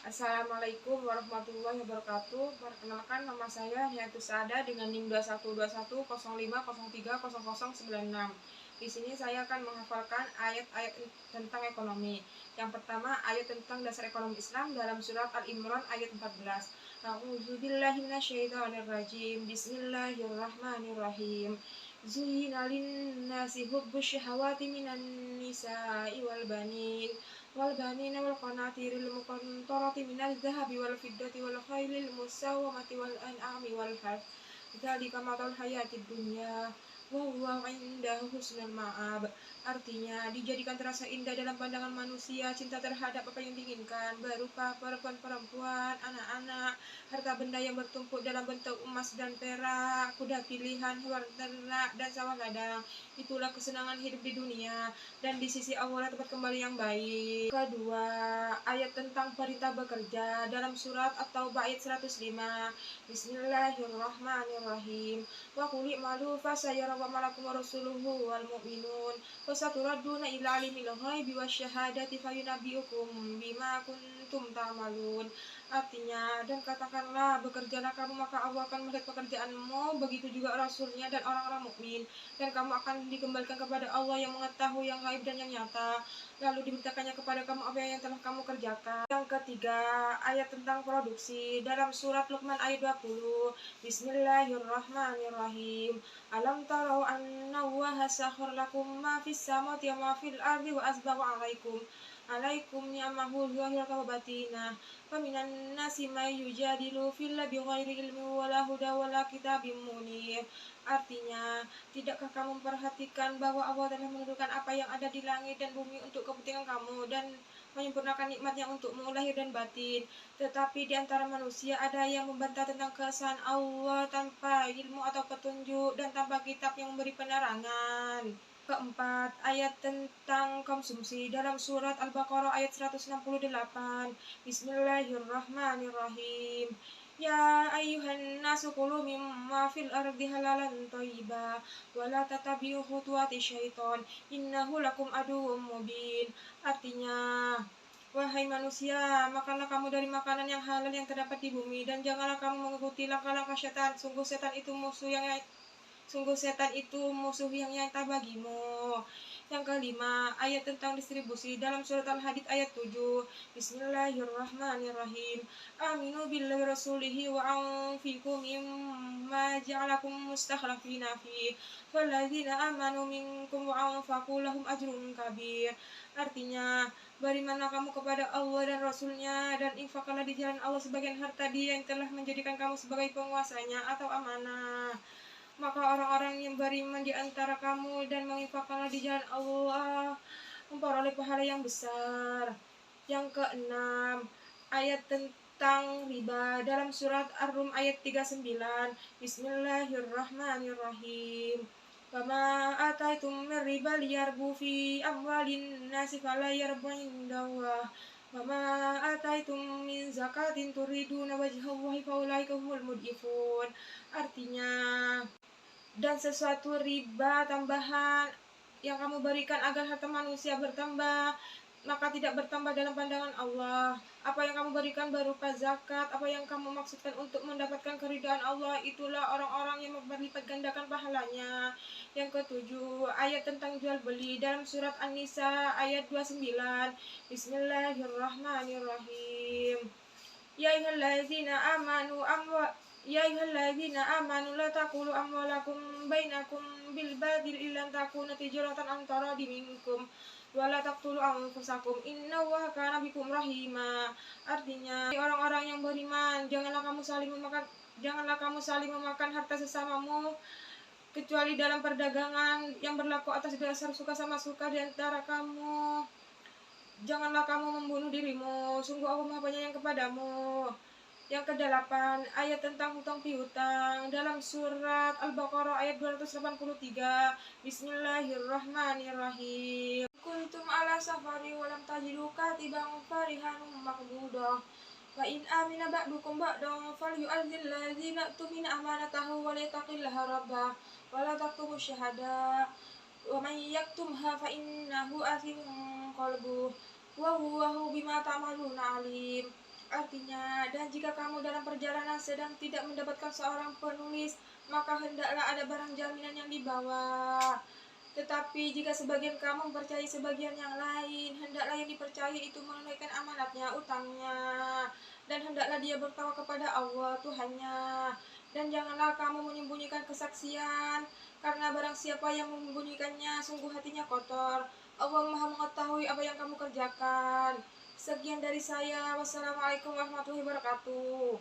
Assalamualaikum warahmatullahi wabarakatuh. Perkenalkan, nama saya Niatus Sada dengan NIM 212105030096. Di sini saya akan menghafalkan ayat-ayat tentang ekonomi. Yang pertama, ayat tentang dasar ekonomi Islam dalam surat Al-Imran ayat 14. A'udzubillahi minasyaitonirrajim. Bismillahirrahmanirrahim. Zuyyina lin-nasi hubbus syahawati minan nisa'i wal banin والبنين والقناطير المقنطرة من الذهب والفضة والخيل المسومة والأنعام والحرث ذلك متاع الحياة الدنيا wallahu indahu husnul ma'ab. Artinya, dijadikan terasa indah dalam pandangan manusia cinta terhadap apa yang diinginkan, berupa perempuan-perempuan, anak-anak, harta benda yang bertumpuk dalam bentuk emas dan perak, kuda pilihan, hewan ternak, dan sawah ladang. Itulah kesenangan hidup di dunia, dan di sisi Allah tempat kembali yang baik. Kedua, ayat tentang perintah bekerja dalam surat At-Taubah ayat 105. Bismillahirrahmanirrahim. Wa qul i'malu fasayara wa malakum wa rasuluhu wal mu'minun fasaturaduna ila alimil ghaibi wasyahadati fayunabbiukum bima kuntum ta'malun. Artinya, dan katakanlah, bekerjalah kamu maka Allah akan melihat pekerjaanmu, begitu juga Rasulnya dan orang-orang mukmin, dan kamu akan dikembalikan kepada Allah yang mengetahui yang gaib dan yang nyata, lalu diberitakannya kepada kamu apa yang telah kamu kerjakan. Yang ketiga, ayat tentang produksi dalam surat Luqman ayat 20. Bismillahirrahmanirrahim. Alam tarau anna Allaha sakhkhara lakum ma fis samawati wa ma fil ardi wa asbagha alaikum ni'amahu zahiratan wa batinah. Faminan nasi may yujadilu fillah bighairi ilmin wala huda wala kitabim munir. Artinya, tidakkah kamu memperhatikan bahwa Allah telah menentukan apa yang ada di langit dan bumi untuk kepentingan kamu dan menyempurnakan nikmatnya untukmu lahir dan batin. Tetapi di antara manusia ada yang membantah tentang keesaan Allah tanpa ilmu atau petunjuk dan tanpa kitab yang memberi penerangan. Keempat, ayat tentang konsumsi dalam surat Al-Baqarah ayat 168. Bismillahirrahmanirrahim. Ya ayyuhan nasu kulu mimma fil ardi halalan thayyiba wa la tatabi'u khutuwati syaiton innahu lakum aduwwum mubin. Artinya, wahai manusia, makanlah kamu dari makanan yang halal yang terdapat di bumi, dan janganlah kamu mengikuti langkah-langkah setan. Sungguh setan itu musuh yang nyata bagimu. Yang kelima, ayat tentang distribusi dalam surat Al-Hadid ayat 7. Bismillahirrahmanirrahim. Aminu billahi rasulihi wa anfiqu mimma ja'alakum mustakhlifina fi. Falladzina amanu minkum wa anfaqu lahum ajrun kabir. Artinya, berimanlah kamu kepada Allah dan Rasulnya, dan infakkanlah di jalan Allah sebagian harta Dia yang telah menjadikan kamu sebagai penguasanya atau amanah. Maka orang-orang yang beriman di antara kamu dan menginfakkanlah di jalan Allah memperoleh pahala yang besar. Yang keenam, ayat tentang riba dalam surat Ar-Rum ayat 39. Bismillahirrahmanirrahim. Wama ataitum min riba liyarbu fi amwalin nasi fala yarbu indallah. Wama ataitum min zakatin turiduna wajhallahi faulaika humul mudhifun. Artinya, dan sesuatu riba tambahan yang kamu berikan agar harta manusia bertambah, maka tidak bertambah dalam pandangan Allah. Apa yang kamu berikan berupa zakat, apa yang kamu maksudkan untuk mendapatkan keridhaan Allah, itulah orang-orang yang berlipat gandakan pahalanya. Yang ketujuh, ayat tentang jual beli dalam surat An-Nisa ayat 29. Bismillahirrahmanirrahim. Ya ayyuhalladzina amanu la taqulu amwalakum bainakum bil badil illa takuna tijaratan an taradi minkum wa la taqtulu anfusakum innallaha kana bikum rahima. Artinya, orang-orang yang beriman, janganlah kamu saling memakan harta sesamamu kecuali dalam perdagangan yang berlaku atas dasar suka sama suka di antara kamu. Janganlah kamu membunuh dirimu, sungguh Allah Maha Penyayang kepadamu. Yang kedelapan, ayat tentang hutang piutang dalam surat Al-Baqarah ayat 283. Bismillahirrahmanirrahim. Kuntum ala safari walam tajidu katiban farihanum maqbudah. Wa in amina ba'dukum ba'dan falyu'adzil ladzina tumina amanatahu wa liyattaqillaha rabbah wa la taktumu syahada wa man yaktumha fa innahu athimun qalbuh wa huwa bima ta'maluna alim. artinya, dan jika kamu dalam perjalanan sedang tidak mendapatkan seorang penulis, maka hendaklah ada barang jaminan yang dibawa. Tetapi jika sebagian kamu mempercayai sebagian yang lain, hendaklah yang dipercayai itu menunaikan amanatnya, utangnya, dan hendaklah dia bertakwa kepada Allah Tuhannya. Dan janganlah kamu menyembunyikan kesaksian, karena barang siapa yang menyembunyikannya, sungguh hatinya kotor. Allah Maha mengetahui apa yang kamu kerjakan. Sekian dari saya. Wassalamualaikum warahmatullahi wabarakatuh.